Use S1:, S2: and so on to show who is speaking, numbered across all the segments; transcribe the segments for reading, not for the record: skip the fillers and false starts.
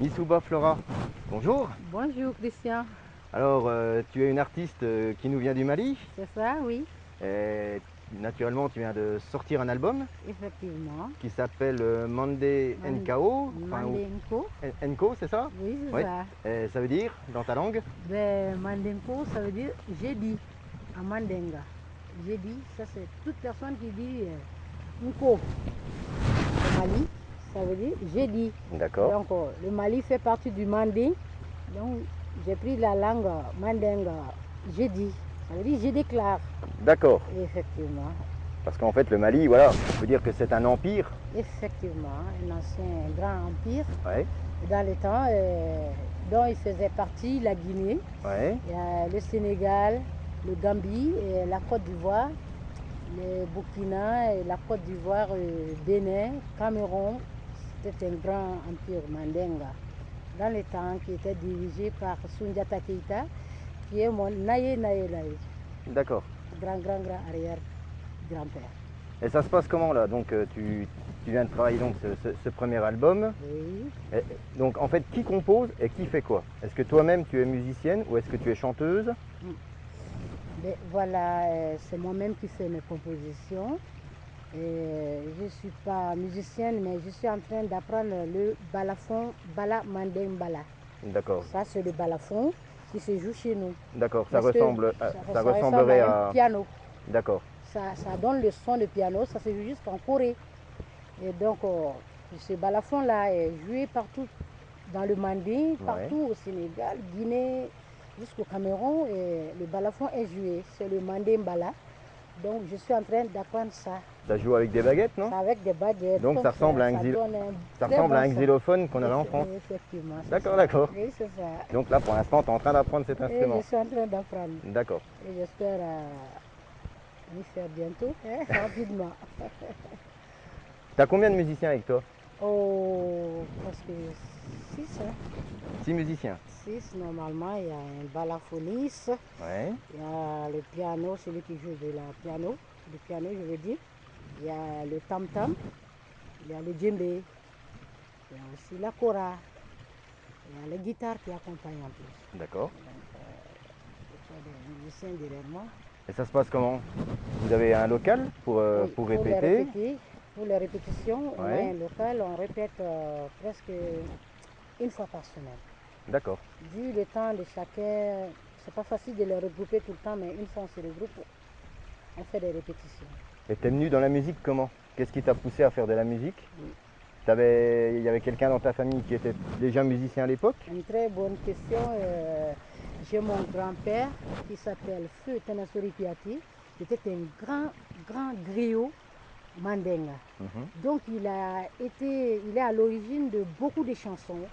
S1: Missouba Flora, bonjour.
S2: Bonjour Christian.
S1: Alors, tu es une artiste qui nous vient du Mali.
S2: C'est ça, oui.
S1: Et naturellement, tu viens de sortir un album
S2: Effectivement.
S1: qui s'appelle Mandé NKO.
S2: Mandé Nko.
S1: Nko, c'est ça?
S2: Oui, c'est
S1: Ouais.
S2: ça.
S1: Et ça veut dire, dans ta langue?
S2: Ben, Mandé Nko, ça veut dire j'ai dit à Mandenga. J'ai dit, ça c'est toute personne qui dit Nko. Au Mali, ça veut dire j'ai dit.
S1: D'accord.
S2: Donc, le Mali fait partie du Mandé. Donc, j'ai pris la langue Mandenga. J'ai dit. Ça veut dire je déclare.
S1: D'accord.
S2: Effectivement.
S1: Parce qu'en fait, le Mali, voilà, on peut dire que c'est un empire.
S2: Effectivement, un ancien grand empire.
S1: Ouais.
S2: Dans le temps dont il faisait partie la Guinée,
S1: Ouais.
S2: il y a le Sénégal, le Gambie, et la Côte d'Ivoire, le Burkina, et la Côte d'Ivoire, Bénin, Cameroun. C'était un grand empire Mandinga. Dans le temps, qui était dirigé par Soundiata Keïta, qui est mon Naye.
S1: D'accord.
S2: Grand arrière-grand-père.
S1: Et ça se passe comment là? Donc tu viens de travailler donc ce premier album.
S2: Oui.
S1: Et, donc en fait, qui compose et qui fait quoi? Est-ce que toi-même tu es musicienne ou est-ce que tu es chanteuse?
S2: Ben, voilà, c'est moi-même qui fais mes compositions. Je ne suis pas musicienne, mais je suis en train d'apprendre le balafon, bala mandeng bala.
S1: D'accord.
S2: Ça, c'est le balafon qui se joue chez nous.
S1: D'accord, ça
S2: ressemblerait
S1: à
S2: un piano.
S1: D'accord.
S2: Ça donne le son de piano, ça se joue juste en Corée. Et donc, ce balafon-là est joué partout dans le Mandé, partout au Sénégal, Guinée, jusqu'au Cameroun. Et le balafon est joué, c'est le Mandé Mbala. Donc, je suis en train d'apprendre ça.
S1: Ça joue avec des baguettes, non?
S2: Avec des baguettes.
S1: Donc, ça ressemble à un xylophone qu'on avait en France.
S2: Effectivement.
S1: D'accord, d'accord.
S2: Oui, c'est ça.
S1: Donc là, pour l'instant, tu es en train d'apprendre cet instrument.
S2: Et je suis en train d'apprendre.
S1: D'accord.
S2: Et j'espère m'y faire bientôt, rapidement.
S1: Tu as combien de musiciens avec toi?
S2: Oh, presque 6.
S1: 6 musiciens.
S2: 6, normalement. Il y a un balafoniste.
S1: Ouais.
S2: Il y a le piano, celui qui joue de la piano. Le piano, je veux dire. Il y a le tam-tam. Il y a le djembé. Il y a aussi la kora. Il y a la guitare qui accompagne en plus.
S1: D'accord.
S2: Donc, il y a des musiciens derrière moi.
S1: Et ça se passe comment? Vous avez un local pour répéter?
S2: Pour les répétitions, on a
S1: Ouais.
S2: un local, on répète presque une fois par semaine.
S1: D'accord.
S2: Vu le temps de chacun, c'est pas facile de les regrouper tout le temps, mais une fois on se regroupe, on fait des répétitions.
S1: Et t'es venu dans la musique comment? Qu'est-ce qui t'a poussé à faire de la musique?
S2: Oui.
S1: Il y avait quelqu'un dans ta famille qui était déjà musicien à l'époque?
S2: Une très bonne question. J'ai mon grand-père qui s'appelle Feu Tenasori Piati. C'était un grand griot Mandenga. Donc il est à l'origine de beaucoup de chansons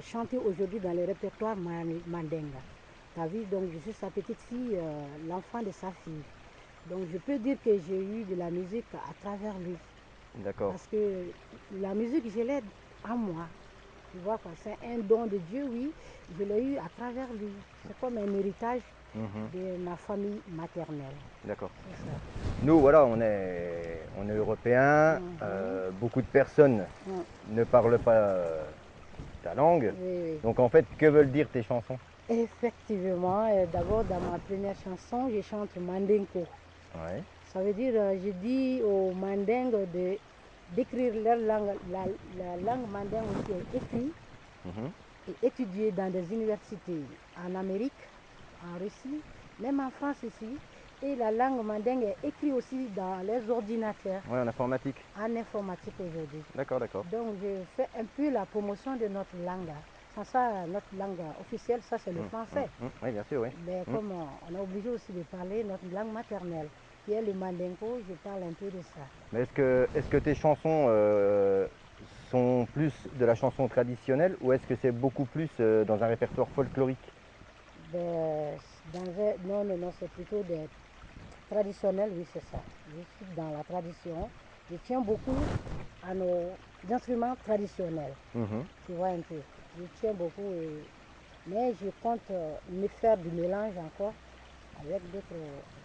S2: chantées aujourd'hui dans le répertoire Mandenga. T'as vu, donc je suis sa petite fille, l'enfant de sa fille. Donc je peux dire que j'ai eu de la musique à travers lui.
S1: D'accord.
S2: Parce que la musique, je l'ai en moi. Tu vois quoi, c'est un don de Dieu, oui. Je l'ai eu à travers lui. C'est comme un héritage de ma famille maternelle.
S1: D'accord. Nous, voilà, on est européens. Beaucoup de personnes ne parlent pas ta langue.
S2: Oui.
S1: Donc en fait, que veulent dire tes chansons?
S2: Effectivement, d'abord dans ma première chanson, je chante Mandenko.
S1: Ouais.
S2: Ça veut dire, je dis aux Mandingues d'écrire leur langue, la langue mandingue qui est écrite et étudiée dans des universités en Amérique, en Russie, même en France ici. Et la langue mandingue est écrite aussi dans les ordinateurs.
S1: Oui, en informatique.
S2: En informatique aujourd'hui.
S1: D'accord, d'accord.
S2: Donc je fais un peu la promotion de notre langue. Sans ça, notre langue officielle, ça c'est le français.
S1: Oui, bien sûr, oui.
S2: Mais comme on est obligé aussi de parler notre langue maternelle. qui est le mandingo, je parle un peu de ça.
S1: Mais est-ce que tes chansons sont plus de la chanson traditionnelle ou est-ce que c'est beaucoup plus dans un répertoire folklorique?
S2: Ben, non, non, non, c'est plutôt des traditionnels, oui, c'est ça. Je suis dans la tradition. Je tiens beaucoup à nos instruments traditionnels.
S1: Mhm.
S2: Tu vois un peu. Je tiens beaucoup, mais je compte me faire du mélange encore avec d'autres.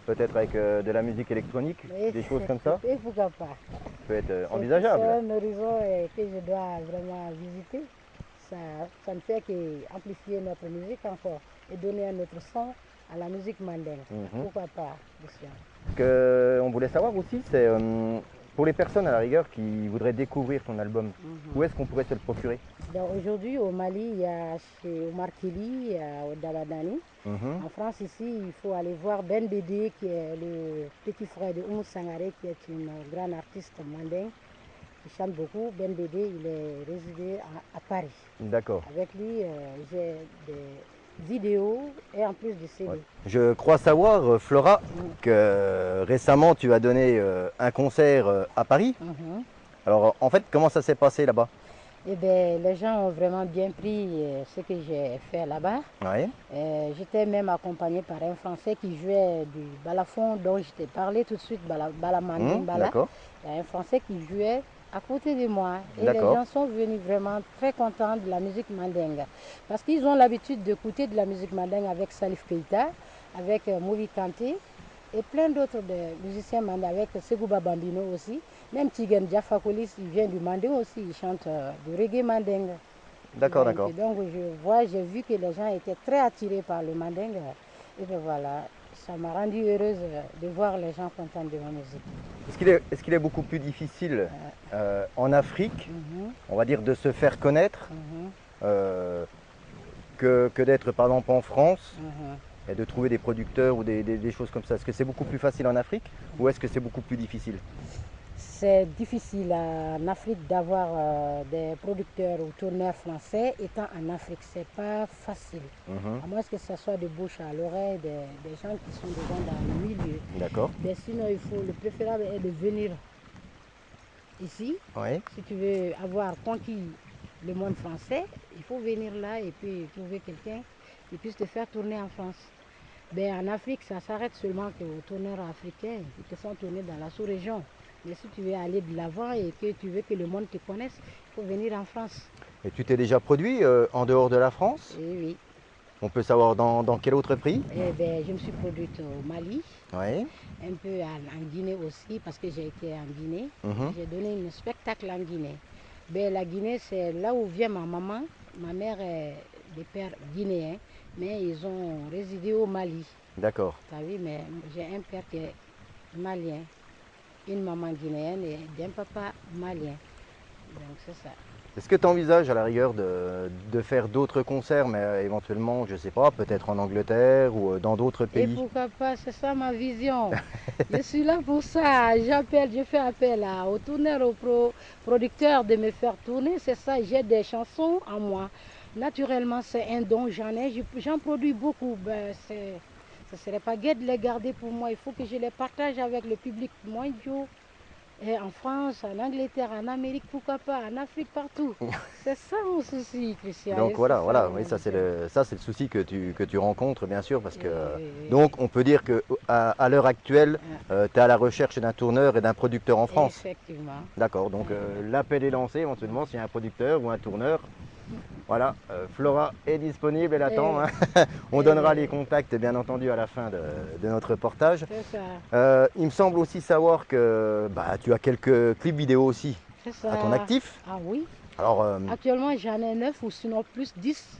S1: Peut-être avec de la musique électronique,
S2: Mais
S1: des choses comme ça?
S2: et pourquoi pas?
S1: Ça peut être
S2: C'est
S1: envisageable.
S2: un horizon que je dois vraiment visiter. Ça ne fait qu'amplifier notre musique encore et donner un autre son à la musique mandingue.
S1: Mhm.
S2: Pourquoi pas, Lucien?
S1: Ce qu'on voulait savoir aussi, c'est pour les personnes à la rigueur qui voudraient découvrir ton album, où est-ce qu'on pourrait se le procurer?
S2: Aujourd'hui, au Mali, il y a chez Omar Kelly, au Dabadani.
S1: Mhm.
S2: En France, ici, il faut aller voir Ben Bédé, qui est le petit frère de Oumou Sangaré, qui est une grande artiste mandingue, qui chante beaucoup. Ben Bédé, il est résidé à Paris.
S1: D'accord.
S2: Avec lui, j'ai des vidéos et en plus des CD.
S1: Ouais. Je crois savoir, Flora, que récemment tu as donné un concert à Paris. Alors en fait, comment ça s'est passé là-bas?
S2: Eh bien, les gens ont vraiment bien pris ce que j'ai fait là-bas.
S1: Ouais.
S2: J'étais même accompagnée par un Français qui jouait du balafon dont je t'ai parlé tout de suite, balamanding bala.
S1: D'accord.
S2: Il y a un Français qui jouait à côté de moi et les
S1: D'accord.
S2: gens sont venus vraiment très contents de la musique mandingue parce qu'ils ont l'habitude d'écouter de la musique mandingue avec Salif Keita, avec Mouri Kanté et plein d'autres musiciens mandingues, avec Segouba Bambino aussi. Même Tigen Diafakolis, il vient du mandingue aussi, il chante du reggae mandingue.
S1: D'accord, d'accord.
S2: Donc j'ai vu que les gens étaient très attirés par le mandingue. Et bien voilà, ça m'a rendue heureuse de voir les gens contents de ma musique.
S1: Est-ce qu'il est beaucoup plus difficile en Afrique, on va dire, de se faire connaître que d'être par exemple en France et de trouver des producteurs ou des choses comme ça? Est-ce que c'est beaucoup plus facile en Afrique ou est-ce que c'est beaucoup plus difficile?
S2: C'est difficile en Afrique d'avoir des producteurs ou tourneurs français étant en Afrique. C'est pas facile. À moins que ce soit de bouche à l'oreille des gens qui sont déjà dans le milieu.
S1: D'accord.
S2: Mais sinon, le préférable est de venir ici.
S1: Oui.
S2: Si tu veux avoir conquis le monde français, il faut venir là et puis trouver quelqu'un qui puisse te faire tourner en France. Ben, en Afrique, ça s'arrête seulement aux tourneurs africains qui te font tourner dans la sous-région. Mais si tu veux aller de l'avant et que tu veux que le monde te connaisse, il faut venir en France.
S1: Et tu t'es déjà produit en dehors de la France?
S2: Oui.
S1: On peut savoir dans quel autre pays?
S2: Eh ben, je me suis produite au Mali,
S1: Oui.
S2: un peu en Guinée aussi, parce que j'ai été en Guinée. J'ai donné un spectacle en Guinée. Ben, la Guinée, c'est là où vient ma maman. Ma mère est des pères guinéens, mais ils ont résidé au Mali.
S1: D'accord.
S2: Tu as vu, mais j'ai un père qui est malien, une maman guinéenne et un papa malien. Donc c'est ça.
S1: Est-ce que tu envisages à la rigueur de faire d'autres concerts, mais éventuellement, je ne sais pas, peut-être en Angleterre ou dans d'autres pays?
S2: Et pourquoi pas, c'est ça ma vision. Je suis là pour ça. Je fais appel aux tourneurs, aux producteurs de me faire tourner. C'est ça, j'ai des chansons en moi. Naturellement, c'est un don, j'en produis beaucoup. Ben, ce ne serait pas gai de les garder pour moi. Il faut que je les partage avec le public mondial. Et en France, en Angleterre, en Amérique, pourquoi pas, en Afrique, partout. C'est ça mon souci, Christian.
S1: Donc voilà, oui, ça c'est le souci que tu rencontres, bien sûr, parce que donc on peut dire que à l'heure actuelle, tu es à la recherche d'un tourneur et d'un producteur en France.
S2: Effectivement.
S1: D'accord, donc l'appel est lancé éventuellement s'il y a un producteur ou un tourneur. Voilà, Flora est disponible, elle attend. On donnera les contacts, bien entendu, à la fin de notre reportage.
S2: C'est ça.
S1: Il me semble aussi savoir que tu as quelques clips vidéo aussi à ton actif.
S2: Ah oui.
S1: Alors,
S2: actuellement, j'en ai 9 ou sinon plus 10.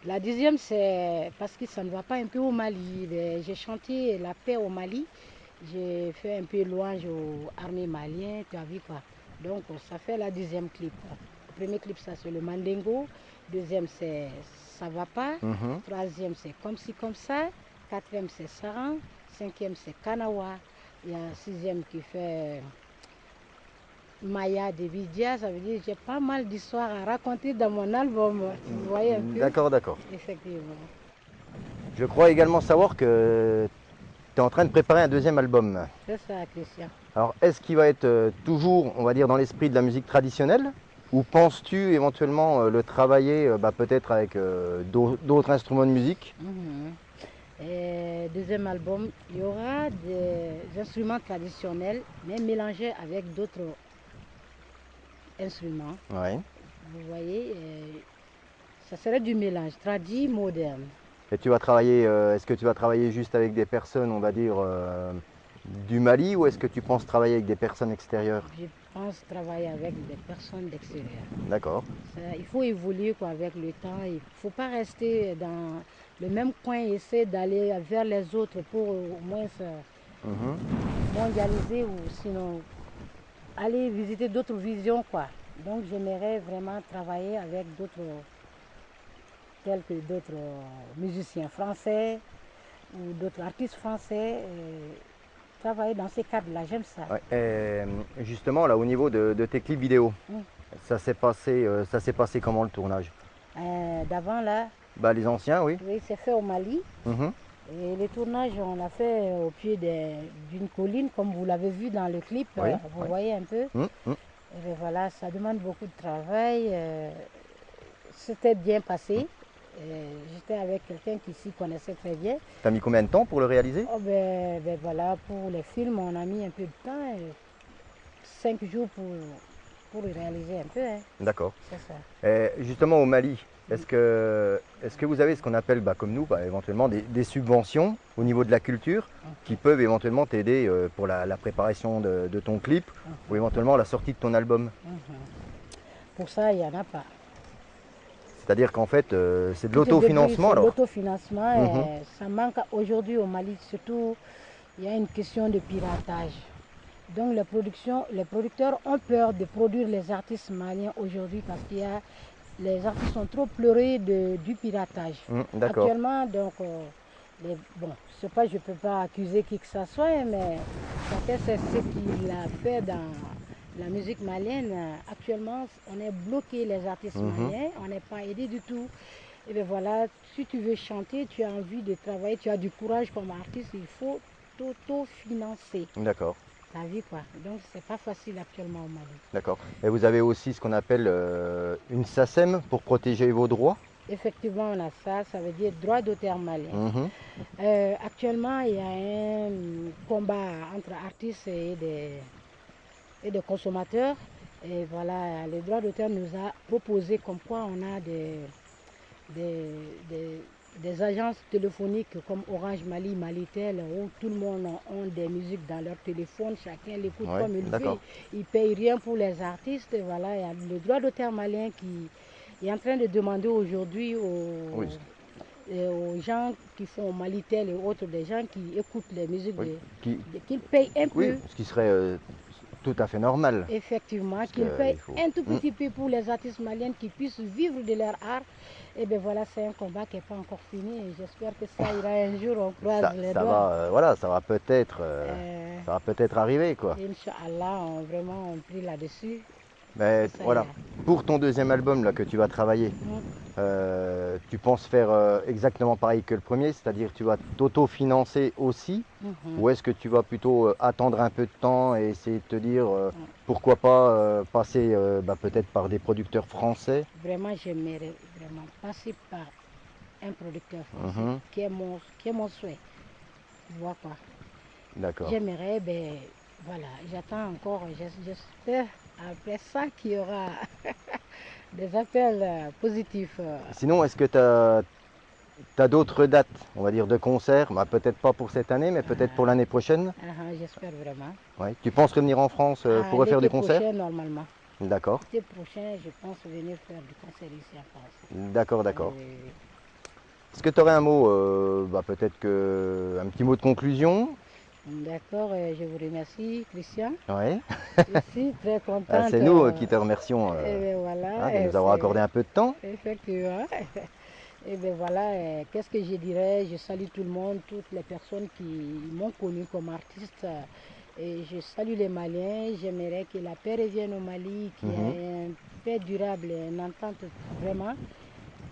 S2: La 10e, c'est parce que ça ne va pas un peu au Mali. J'ai chanté la paix au Mali. J'ai fait un peu louange aux armées maliennes, tu as vu quoi. Donc, ça fait la 10e clip. Le premier clip, ça c'est le Mandingo. Deuxième, c'est Ça va pas. Troisième, c'est Comme si, comme ça. Quatrième, c'est Saran. Cinquième, c'est Kanawa. Il y a un sixième qui fait Maya de Vidia. Ça veut dire que j'ai pas mal d'histoires à raconter dans mon album. Vous voyez un peu.
S1: D'accord.
S2: Effectivement.
S1: Je crois également savoir que tu es en train de préparer un deuxième album.
S2: C'est ça, Christian.
S1: Alors, est-ce qu'il va être toujours, on va dire, dans l'esprit de la musique traditionnelle? Ou penses-tu éventuellement le travailler peut-être avec d'autres instruments de musique?
S2: Mhm. Et deuxième album, il y aura des instruments traditionnels, mais mélangés avec d'autres instruments.
S1: Ouais.
S2: Vous voyez, ça serait du mélange, tradit, moderne.
S1: Et tu vas travailler, est-ce que tu vas travailler juste avec des personnes, on va dire, du Mali, ou est-ce que tu penses travailler avec des personnes extérieures?
S2: Je pense travailler avec des personnes d'extérieur.
S1: D'accord.
S2: Il faut évoluer quoi, avec le temps. Il ne faut pas rester dans le même coin et essayer d'aller vers les autres pour au moins se
S1: Mhm.
S2: mondialiser ou sinon aller visiter d'autres visions, quoi. Donc j'aimerais vraiment travailler avec d'autres, tels que d'autres musiciens français ou d'autres artistes français. Travailler dans ces cadres-là, j'aime ça.
S1: Ouais. Et justement, là, au niveau de tes clips vidéo,
S2: Mm.
S1: ça s'est passé comment le tournage?
S2: D'avant là,
S1: Bah, les anciens, oui.
S2: oui, c'est fait au Mali.
S1: Mhm.
S2: Et les tournages, on l'a fait au pied d'une colline, comme vous l'avez vu dans le clip.
S1: Oui,
S2: Vous
S1: oui.
S2: voyez un peu.
S1: Mm, mm.
S2: Et bien voilà, ça demande beaucoup de travail. C'était bien passé. J'étais avec quelqu'un qui s'y connaissait très bien.
S1: T'as mis combien de temps pour le réaliser?
S2: Oh ben voilà, pour les films, on a mis un peu de temps, 5 jours pour le réaliser un peu, hein.
S1: D'accord.
S2: C'est ça.
S1: Et justement, au Mali, est-ce que vous avez ce qu'on appelle, comme nous, éventuellement des subventions au niveau de la culture qui peuvent éventuellement t'aider pour la préparation de ton clip ou éventuellement la sortie de ton album?
S2: Pour ça, il n'y en a pas.
S1: C'est-à-dire qu'en fait, c'est de
S2: Tu te débrouilles,
S1: l'autofinancement
S2: c'est
S1: alors?
S2: l'autofinancement.
S1: Mhm.
S2: Et ça manque aujourd'hui au Mali, surtout, il y a une question de piratage. Donc les producteurs ont peur de produire les artistes maliens aujourd'hui parce qu'il y a les artistes sont trop pleurés du piratage.
S1: D'accord.
S2: Actuellement, donc, bon, je ne peux pas accuser qui que ce soit, mais chacun sait ce qu'il a fait dans la musique malienne. Actuellement, on est bloqué, les artistes maliens, on n'est pas aidé du tout. Et bien voilà, si tu veux chanter, tu as envie de travailler, tu as du courage comme artiste, il faut t'auto-financer
S1: D'accord.
S2: ta vie, quoi. Donc, c'est pas facile actuellement au Mali.
S1: D'accord. Et vous avez aussi ce qu'on appelle une SACEM pour protéger vos droits?
S2: Effectivement, on a ça, ça veut dire droit d'auteur malien.
S1: Mhm.
S2: Actuellement, il y a un combat entre artistes et des consommateurs. Et voilà, le droit d'auteur nous a proposé comme quoi on a des, des- des agences téléphoniques comme Orange Mali, Malitel, où tout le monde a des musiques dans leur téléphone, chacun l'écoute
S1: Ouais,
S2: comme il veut,
S1: d'accord.
S2: il ne paye rien pour les artistes. Et voilà, il y a le droit d'auteur malien qui est en train de demander aujourd'hui
S1: Oui,
S2: aux gens qui font Malitel et autres, des gens qui écoutent les musiques,
S1: oui.
S2: qu'ils payent un
S1: Oui,
S2: peu,
S1: ce qui serait tout à fait normal.
S2: effectivement,
S1: Parce
S2: qu'ils
S1: que
S2: payent
S1: il faut.
S2: un tout petit peu pour les artistes maliens qui puissent vivre de leur art. Et bien voilà, c'est un combat qui n'est pas encore fini et j'espère que ça ira un jour, on croise les
S1: Ça
S2: doigts.
S1: va, voilà,
S2: Euh,
S1: ça va peut-être arriver, quoi.
S2: Inch'Allah, vraiment on prie là-dessus, que
S1: Mais
S2: ça
S1: voilà,
S2: ira.
S1: pour ton deuxième album là que tu vas travailler, tu penses faire exactement pareil que le premier, c'est-à-dire tu vas t'auto-financer aussi,
S2: Mhm.
S1: ou est-ce que tu vas plutôt attendre un peu de temps et essayer de te dire pourquoi pas passer peut-être par des producteurs français?
S2: Vraiment, j'aimerais vraiment passer par un producteur français
S1: Mhm.
S2: qui est mon souhait. Tu vois quoi?
S1: D'accord.
S2: J'aimerais, ben voilà, j'attends encore, j'espère après ça qu'il y aura des appels positifs.
S1: Sinon, est-ce que tu as, d'autres dates, on va dire, de concerts? Peut-être pas pour cette année, mais peut-être pour l'année prochaine?
S2: J'espère vraiment.
S1: Ouais. Tu penses revenir en France pour refaire
S2: L'été
S1: des concerts?
S2: prochain, normalement.
S1: D'accord,
S2: L'été prochain, je pense venir faire du concert ici en France.
S1: d'accord,
S2: Oui,
S1: d'accord.
S2: oui, oui.
S1: Est-ce que tu aurais un mot, peut-être un petit mot de conclusion?
S2: D'accord, je vous remercie, Christian.
S1: Ouais.
S2: Je suis très contente.
S1: C'est nous qui te remercions
S2: Et bien
S1: hein,
S2: voilà,
S1: de nous avoir accordé un peu de temps.
S2: effectivement. Et bien voilà, qu'est-ce que je dirais? Je salue tout le monde, toutes les personnes qui m'ont connu comme artiste. Et je salue les Maliens. J'aimerais que la paix revienne au Mali, qu'il y
S1: Mhm.
S2: ait une paix durable, une entente vraiment,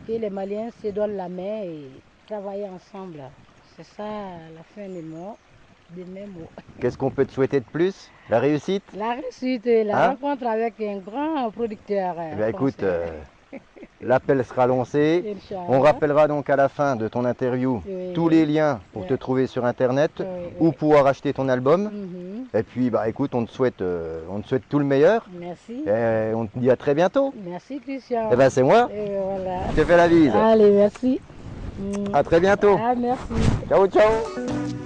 S2: que les Maliens se donnent la main et travaillent ensemble. C'est ça la fin du mot. des mêmes mots.
S1: Qu'est-ce qu'on peut te souhaiter de plus? La réussite?
S2: La réussite, la
S1: Hein?
S2: rencontre avec un grand producteur.
S1: Eh bien, écoute,
S2: français.
S1: l'appel sera lancé.
S2: Inch'Allah.
S1: On rappellera donc à la fin de ton interview
S2: Oui,
S1: tous
S2: oui.
S1: les liens pour te
S2: Oui.
S1: trouver sur internet
S2: Oui,
S1: ou
S2: oui.
S1: pouvoir acheter ton album.
S2: Mhm.
S1: Et puis bah écoute, on te souhaite tout le meilleur.
S2: Merci.
S1: Et on te dit à très bientôt.
S2: Merci Christian.
S1: Eh ben c'est moi.
S2: Et voilà.
S1: Je te fais la bise.
S2: Allez, merci.
S1: À très bientôt.
S2: Ah, merci.
S1: Ciao ciao.